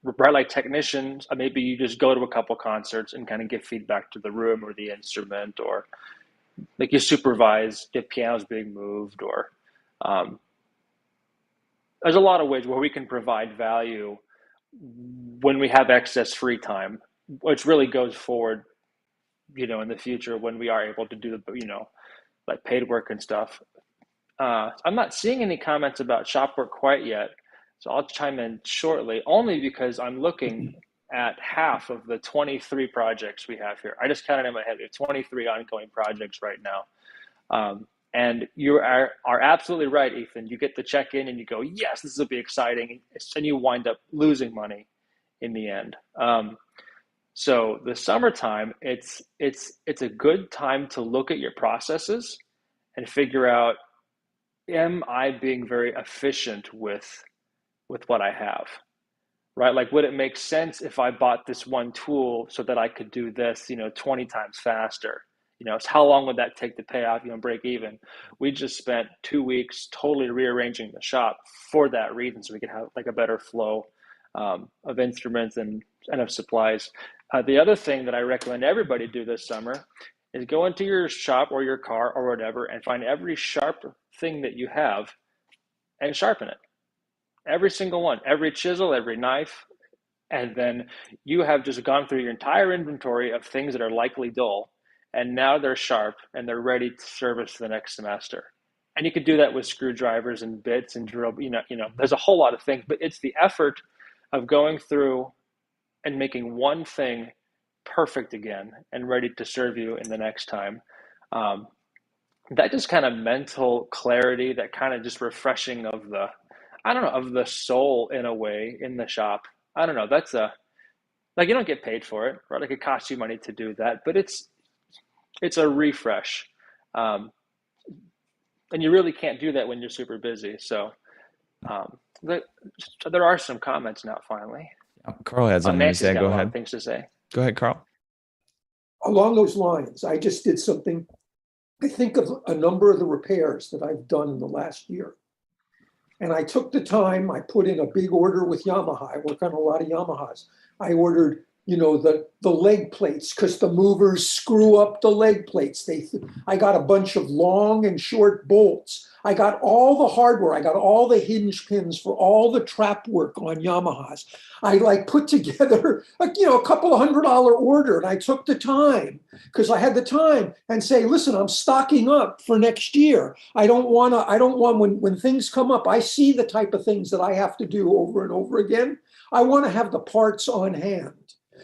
right, like technicians, maybe you just go to a couple concerts and kind of give feedback to the room or the instrument, or like you supervise the pianos being moved, or there's a lot of ways where we can provide value when we have excess free time, which really goes forward, in the future when we are able to do the, like paid work and stuff. I'm not seeing any comments about shop work quite yet, so I'll chime in shortly, only because I'm looking at half of the 23 projects we have here. I just counted in my head. We have 23 ongoing projects right now. And you are absolutely right, Ethan. You get the check in and you go, yes, this will be exciting. And you wind up losing money in the end. So the summertime, it's a good time to look at your processes and figure out, am I being very efficient with what I have, right? Like, would it make sense if I bought this one tool so that I could do this, 20 times faster? How long would that take to pay off, break even? We just spent 2 weeks totally rearranging the shop for that reason, so we could have like a better flow of instruments and of supplies. The other thing that I recommend everybody do this summer is go into your shop or your car or whatever and find every sharp thing that you have and sharpen it. Every single one, every chisel, every knife. And then you have just gone through your entire inventory of things that are likely dull, and now they're sharp and they're ready to service the next semester. And you could do that with screwdrivers and bits and drill, there's a whole lot of things, but it's the effort of going through and making one thing perfect again and ready to serve you in the next time. That just kind of mental clarity, that kind of just refreshing of the soul in a way in the shop. I don't know. That's you don't get paid for it, right? Like it costs you money to do that, but it's a refresh. And you really can't do that when you're super busy. So there are some comments now, finally. Carl had something to say. Go ahead. Things to say. Go ahead, Carl. Along those lines, I just did something. I think of a number of the repairs that I've done in the last year. And I took the time, I put in a big order with Yamaha. I work on a lot of Yamahas. I ordered, the leg plates, because the movers screw up the leg plates. I got a bunch of long and short bolts. I got all the hardware. I got all the hinge pins for all the trap work on Yamahas. I put together, a couple of $100 order, and I took the time because I had the time and say, listen, I'm stocking up for next year. I don't want when things come up, I see the type of things that I have to do over and over again. I want to have the parts on hand.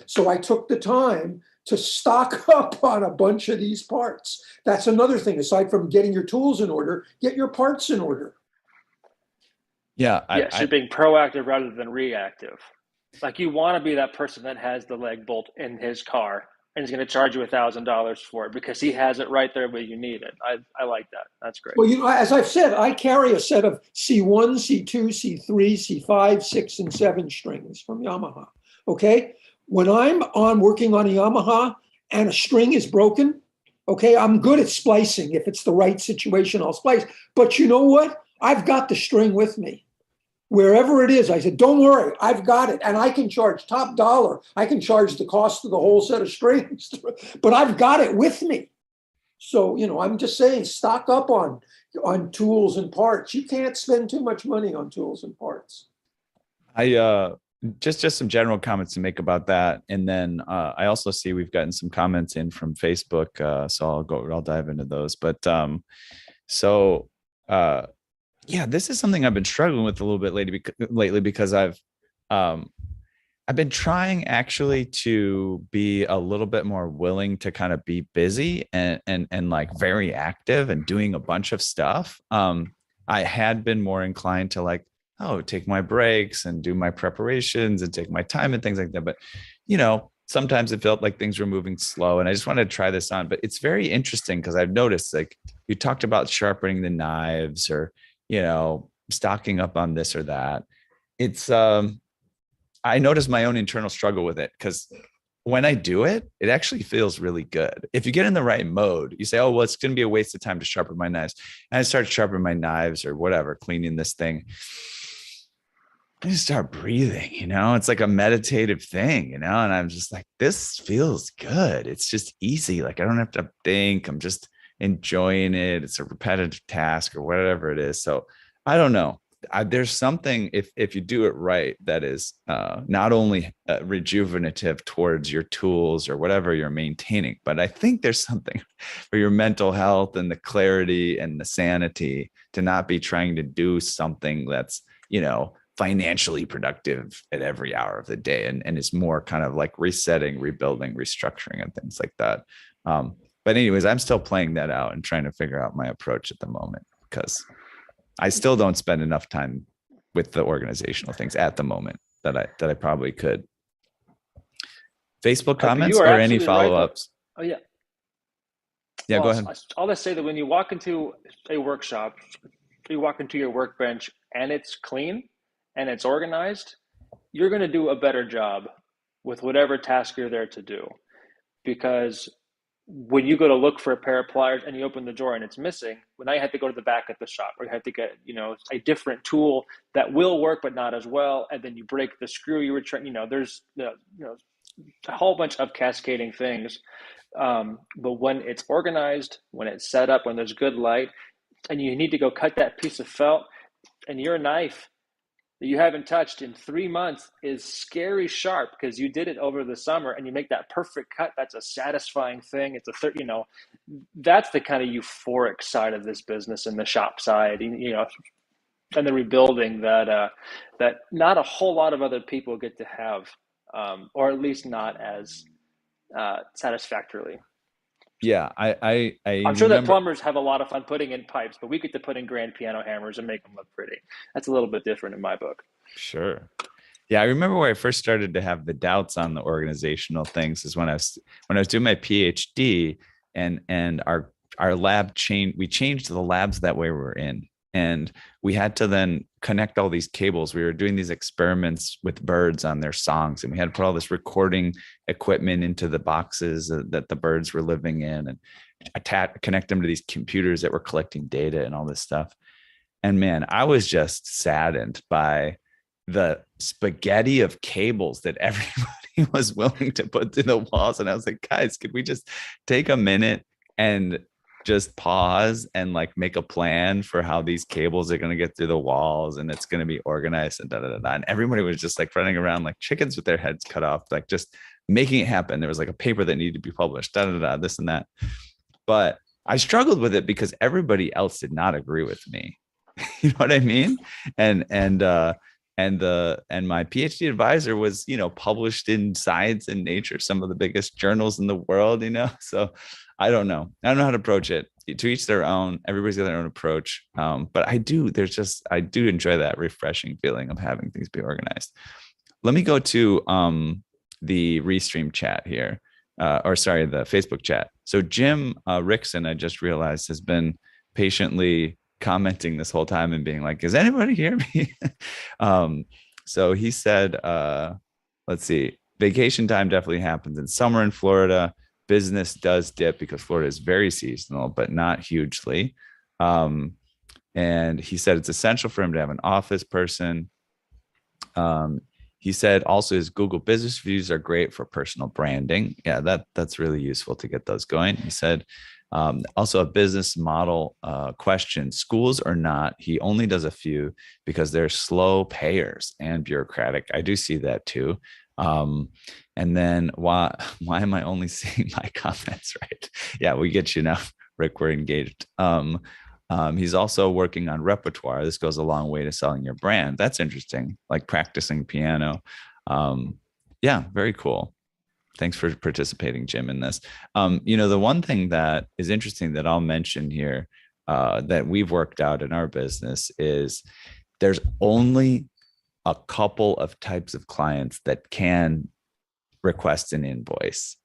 So I took the time to stock up on a bunch of these parts. That's another thing. Aside from getting your tools in order, get your parts in order. Yeah. You're being proactive rather than reactive. Like you want to be that person that has the leg bolt in his car and is going to charge you $1,000 for it because he has it right there where you need it. I like that. That's great. Well, as I've said, I carry a set of C1, C2, C3, C5, 6, and 7 strings from Yamaha. Okay? When I'm working on a Yamaha and a string is broken, okay, I'm good at splicing. If it's the right situation, I'll splice. But you know what? I've got the string with me. Wherever it is, I said, don't worry, I've got it. And I can charge top dollar. I can charge the cost of the whole set of strings, but I've got it with me. So, I'm just saying, stock up on tools and parts. You can't spend too much money on tools and parts. Just some general comments to make about that. And then I also see we've gotten some comments in from Facebook. So I'll dive into those. But So, yeah, this is something I've been struggling with a little bit lately because um, I've been trying actually to be a little bit more willing to kind of be busy and like very active and doing a bunch of stuff. I had been more inclined to like, oh, take my breaks and do my preparations and take my time and things like that. But sometimes it felt like things were moving slow, and I just wanted to try this on. But it's very interesting because I've noticed, like, you talked about sharpening the knives or stocking up on this or that. It's I notice my own internal struggle with it because when I do it, it actually feels really good. If you get in the right mode, you say, oh, well, it's going to be a waste of time to sharpen my knives. And I start sharpening my knives or whatever, cleaning this thing. I just start breathing, it's like a meditative thing, and I'm just like, this feels good. It's just easy. Like, I don't have to think. I'm just enjoying it. It's a repetitive task or whatever it is. So I don't know. There's something, if you do it right, that is not only rejuvenative towards your tools or whatever you're maintaining, but I think there's something for your mental health and the clarity and the sanity to not be trying to do something that's financially productive at every hour of the day, and it's more kind of like resetting, rebuilding, restructuring, and things like that. But anyways, I'm still playing that out and trying to figure out my approach at the moment because I still don't spend enough time with the organizational things at the moment that I probably could. Facebook comments or any follow-ups? Right. Oh yeah. Yeah, well, go ahead. I'll just say that when you walk into a workshop, you walk into your workbench and it's clean and it's organized, you're going to do a better job with whatever task you're there to do. Because when you go to look for a pair of pliers and you open the drawer and it's missing, well, now you have to go to the back of the shop, or you have to get, a different tool that will work but not as well, and then you break the screw you were trying. There's a whole bunch of cascading things. But when it's organized, when it's set up, when there's good light, and you need to go cut that piece of felt, and your knife that you haven't touched in 3 months is scary sharp because you did it over the summer and you make that perfect cut. That's a satisfying thing. It's that's the kind of euphoric side of this business and the shop side, and the rebuilding that not a whole lot of other people get to have, or at least not as satisfactorily. Yeah, I'm sure that plumbers have a lot of fun putting in pipes, but we get to put in grand piano hammers and make them look pretty. That's a little bit different in my book. Sure. Yeah, I remember where I first started to have the doubts on the organizational things is when I was doing my PhD, and our lab changed. We changed the labs that way we were in, and we had to then connect all these cables. We were doing these experiments with birds on their songs, and we had to put all this recording equipment into the boxes that the birds were living in, and connect them to these computers that were collecting data and all this stuff. And man, I was just saddened by the spaghetti of cables that everybody was willing to put through the walls. And I was like, guys, could we just take a minute and just pause and like make a plan for how these cables are going to get through the walls, and it's going to be organized and And everybody was just like running around like chickens with their heads cut off, like just making it happen. There was like a paper that needed to be published, this and that. But I struggled with it because everybody else did not agree with me. You know what I mean? And my PhD advisor was, published in Science and Nature, some of the biggest journals in the world, So I don't know how to approach it. To each their own. Everybody's got their own approach. But I do enjoy that refreshing feeling of having things be organized. Let me go to the Restream chat here, the Facebook chat. So Jim Rickson, I just realized, has been patiently commenting this whole time and being like, "Does anybody hear me?" So he said, let's see, vacation time definitely happens in summer in Florida. Business does dip because Florida is very seasonal, but not hugely. And he said it's essential for him to have an office person. He said also his Google business reviews are great for personal branding. Yeah, that's really useful to get those going. He said also a business model question, schools or not, he only does a few because they're slow payers and bureaucratic. I do see that too. And then why am I only seeing my comments? Right. Yeah, we get you now, Rick, we're engaged. He's also working on repertoire. This goes a long way to selling your brand. That's interesting, like practicing piano. Yeah, very cool. Thanks for participating, Jim, in this. The one thing that is interesting that I'll mention here that we've worked out in our business is there's only a couple of types of clients that can request an invoice.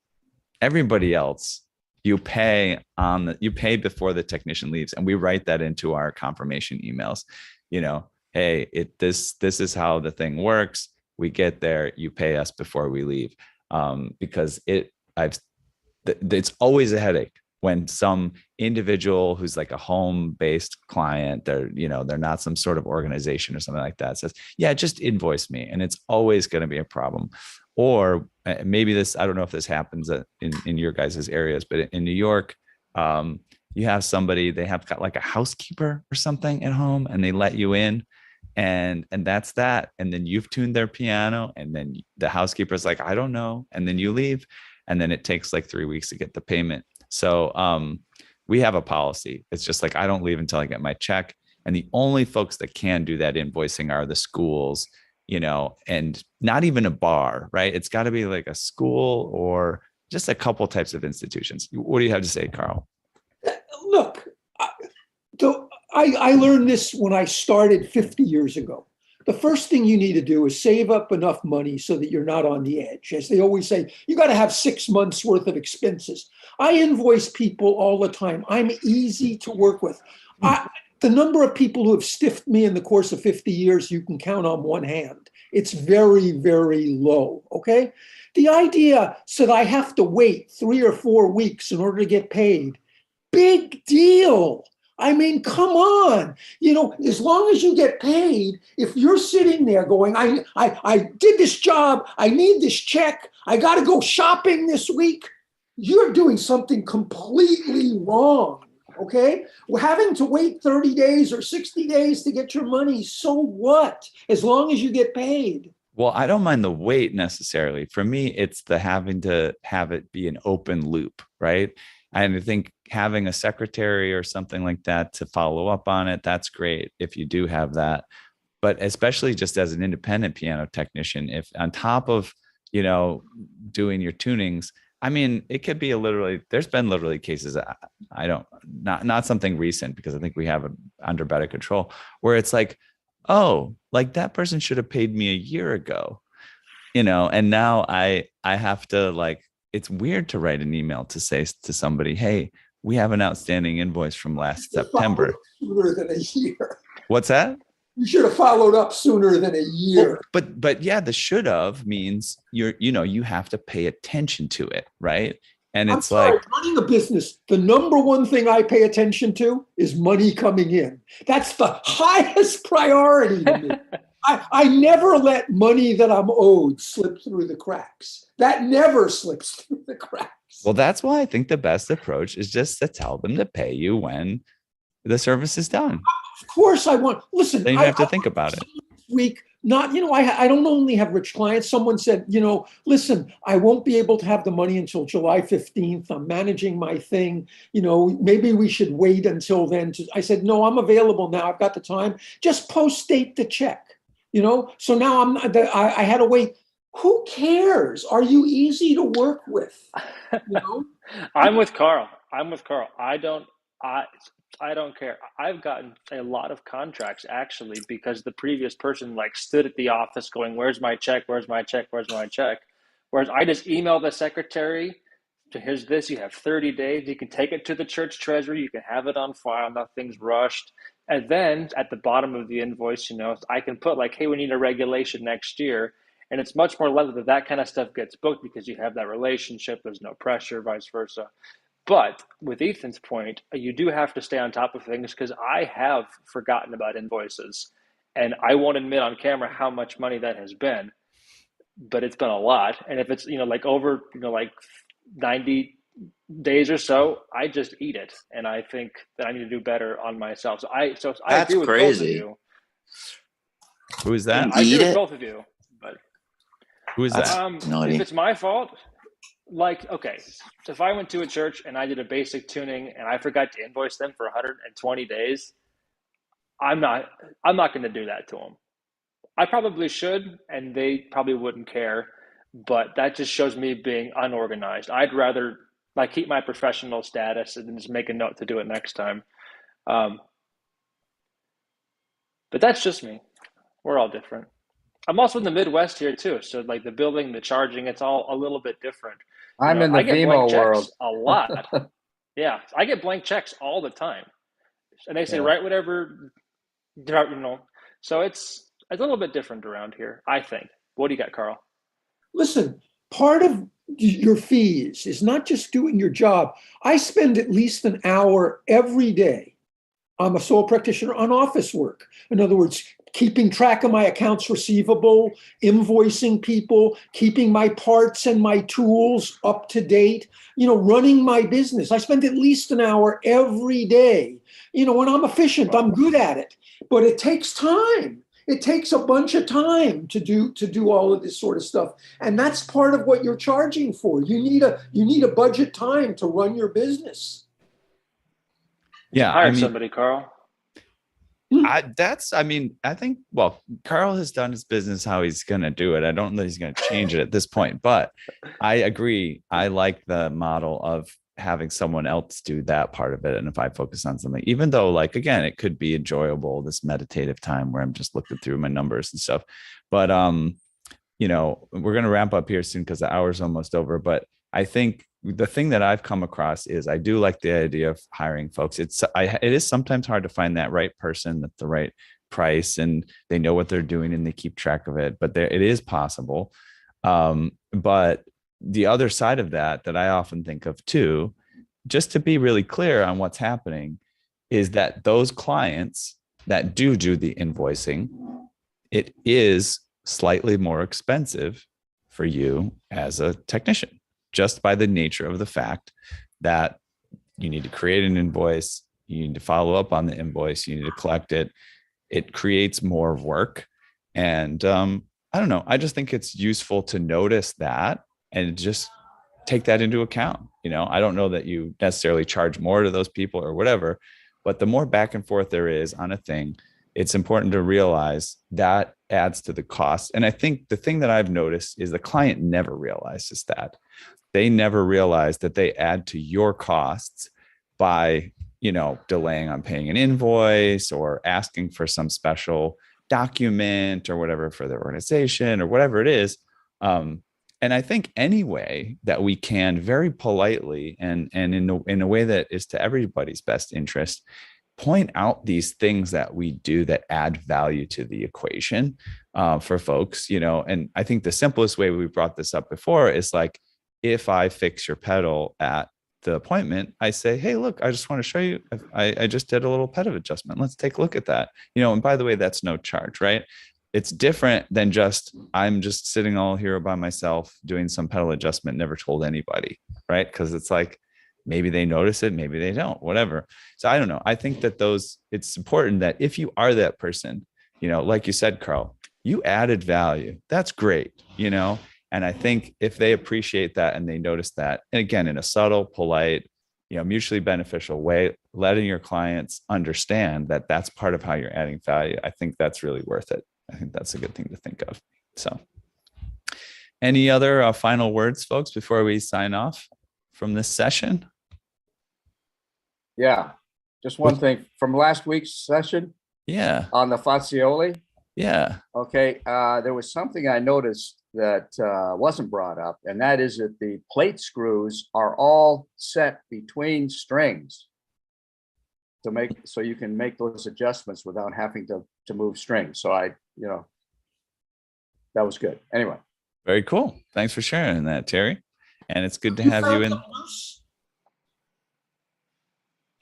Everybody else, you pay before the technician leaves, and we write that into our confirmation emails. Hey, this is how the thing works. We get there, you pay us before we leave, because it's always a headache when some individual who's like a home-based client, they're not some sort of organization or something like that, says, yeah, just invoice me. And it's always going to be a problem. Or maybe this, I don't know if this happens in your guys' areas, but in New York, you have somebody, they have got like a housekeeper or something at home, and they let you in, and that's that. And then you've tuned their piano, and then the housekeeper's like, I don't know. And then you leave, and then it takes like 3 weeks to get the payment. So we have a policy. It's just like, I don't leave until I get my check. And the only folks that can do that invoicing are the schools, and not even a bar, right? It's got to be like a school or just a couple types of institutions. What do you have to say, Carl? Look, I learned this when I started 50 years ago. The first thing you need to do is save up enough money so that you're not on the edge. As they always say, you got to have 6 months worth of expenses. I invoice people all the time. I'm easy to work with. The number of people who have stiffed me in the course of 50 years, you can count on one hand. It's very, very low, okay? The idea that I have to wait 3 or 4 weeks in order to get paid, big deal. I mean, come on. As long as you get paid, if you're sitting there going, I did this job, I need this check, I got to go shopping this week, you're doing something completely wrong. Okay, we're having to wait 30 days or 60 days to get your money. So what? As long as you get paid. Well, I don't mind the wait necessarily. For me, it's the having to have it be an open loop, right? And I think having a secretary or something like that to follow up on it, that's great if you do have that. But especially just as an independent piano technician, if on top of, doing your tunings, I mean, it could be there's been literally cases, not something recent, because I think we have it under better control, where it's like, oh, like that person should have paid me a year ago, and now I have to it's weird to write an email to say to somebody, hey, we have an outstanding invoice from last September. Sooner than a year. What's that? You should have followed up sooner than a year. Well, but yeah, the should have means you have to pay attention to it, right? And it's like running a business. The number one thing I pay attention to is money coming in. That's the highest priority to me. I never let money that I'm owed slip through the cracks. That never slips through the cracks. Well, that's why I think the best approach is just to tell them to pay you when the service is done. Of course I want. Listen, then you have to think about it. Week, I don't only have rich clients. Someone said, listen, I won't be able to have the money until July 15th. I'm managing my thing. Maybe we should wait until then. I said, no, I'm available now. I've got the time. Just post date the check. So now I had to wait. Who cares? Are you easy to work with? I'm with Carl. I don't care. I've gotten a lot of contracts actually because the previous person stood at the office going, where's my check? Where's my check? Where's my check? Whereas I just email the secretary, here's this, you have 30 days. You can take it to the church treasury. You can have it on file. Nothing's rushed. And then at the bottom of the invoice, I can put hey, we need a regulation next year. And it's much more likely that kind of stuff gets booked because you have that relationship. There's no pressure, vice versa. But with Ethan's point, you do have to stay on top of things because I have forgotten about invoices. And I won't admit on camera how much money that has been, but it's been a lot. And if it's, over, 90 days or so, I just eat it. And I think that I need to do better on myself. So I That's agree with crazy. both of you. Who is that? I agree Eat with it? both of you. But Who is that? Naughty. if it's my fault, like, okay, so if I went to a church and I did a basic tuning and I forgot to invoice them for 120 days, I'm not I'm not going to do that to them. I probably should, and they probably wouldn't care, but that just shows me being unorganized. I'd rather like keep my professional status and then just make a note to do it next time. Um, but that's just me. We're all different. I'm also in the Midwest here too, so like the billing, the charging, it's all a little bit different. You I'm know, in the I get blank Vimo checks world. a lot. Yeah, I get blank checks all the time, and they say Yeah. write whatever, you know. So it's a little bit different around here, I think. What do you got, Carl? Listen, part of your fees is not just doing your job. I spend at least an hour every day. I'm a sole practitioner on office work. In other words, keeping track of my accounts receivable, invoicing people, keeping my parts and my tools up to date, running my business. I spend at least an hour every day. When I'm efficient, I'm good at it, but it takes time. It takes a bunch of time to do all of this sort of stuff. And that's part of what you're charging for. You need a budget time to run your business. Yeah, Hire somebody, Carl. I think, well, Carl has done his business how he's going to do it. I don't know that he's going to change it at this point, but I agree. I like the model of having someone else do that part of it. And if I focus on something, even though, like, again, it could be enjoyable, this meditative time where I'm just looking through my numbers and stuff. But, we're going to wrap up here soon because the hour's almost over. But I think the thing that I've come across is I do like the idea of hiring folks. It is sometimes hard to find that right person at the right price, and they know what they're doing and they keep track of it. But it is possible. But the other side of that I often think of too, just to be really clear on what's happening, is that those clients that do the invoicing, it is slightly more expensive for you as a technician, just by the nature of the fact that you need to create an invoice, you need to follow up on the invoice, you need to collect it. It creates more work. And I don't know, I just think it's useful to notice that and just take that into account. I don't know that you necessarily charge more to those people or whatever, but the more back and forth there is on a thing, it's important to realize that adds to the cost. And I think the thing that I've noticed is the client never realizes that. They never realize that they add to your costs by, delaying on paying an invoice or asking for some special document or whatever for their organization or whatever it is. And I think any way that we can very politely and in a way that is to everybody's best interest, point out these things that we do that add value to the equation for folks, and I think the simplest way we brought this up before is like, if I fix your pedal at the appointment, I say, hey, look, I just want to show you, I just did a little pedal adjustment. Let's take a look at that. And by the way, that's no charge, right? It's different than I'm just sitting all here by myself doing some pedal adjustment, never told anybody, right? Because it's like, maybe they notice it, maybe they don't, whatever. So I don't know. I think that it's important that if you are that person, like you said, Carl, you added value. That's great, And I think if they appreciate that and they notice that, and again, in a subtle, polite, mutually beneficial way, letting your clients understand that that's part of how you're adding value, I think that's really worth it. I think that's a good thing to think of. So any other final words, folks, before we sign off from this session? Yeah, just one thing from last week's session. Yeah. On the Fazioli. Yeah. Okay. There was something I noticed that wasn't brought up, and that is that the plate screws are all set between strings so you can make those adjustments without having to move strings. So that was good. Anyway. Very cool. Thanks for sharing that, Terry. And it's good to have you in.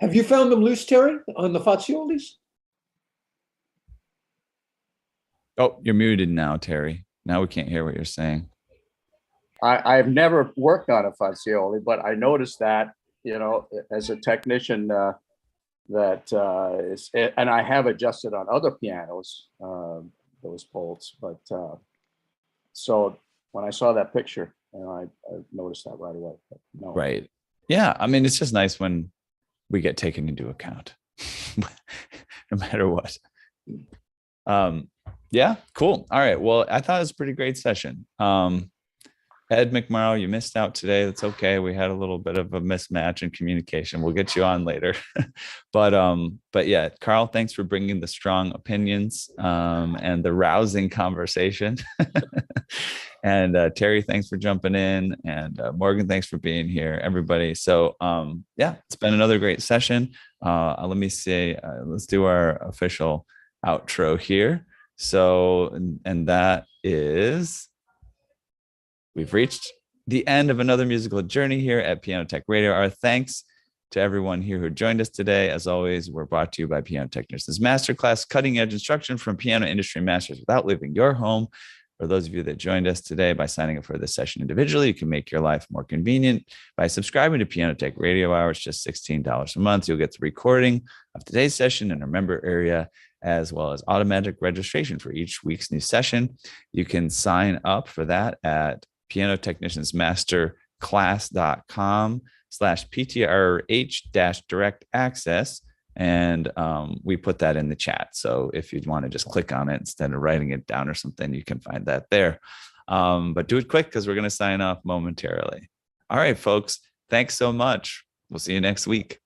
Have you found them loose, Terry, on the Faziolis? Oh, you're muted now, Terry. Now we can't hear what you're saying. I've never worked on a Fazioli, but I noticed that, as a technician, and I have adjusted on other pianos, those bolts. But so when I saw that picture, I noticed that right away. But no. Right. Yeah. I mean, it's just nice when we get taken into account, no matter what. Yeah, cool. All right. Well, I thought it was a pretty great session. Ed McMorrow, you missed out today. That's okay. We had a little bit of a mismatch in communication. We'll get you on later. But yeah, Carl, thanks for bringing the strong opinions and the rousing conversation. And Terry, thanks for jumping in. And Morgan, thanks for being here, everybody. So yeah, it's been another great session. Let me say, let's do our official outro here. So, and that is, we've reached the end of another musical journey here at Piano Tech Radio. Our thanks to everyone here who joined us today. As always, we're brought to you by Piano Technicians Masterclass, cutting edge instruction from piano industry masters without leaving your home. For those of you that joined us today by signing up for this session individually, you can make your life more convenient by subscribing to Piano Tech Radio Hour. It's just $16 a month. You'll get the recording of today's session in a member area, as well as automatic registration for each week's new session. You can sign up for that at pianotechniciansmasterclass.com/PTRH-direct access. And we put that in the chat. So if you'd want to just click on it instead of writing it down or something, you can find that there. But do it quick because we're going to sign off momentarily. All right, folks, thanks so much. We'll see you next week.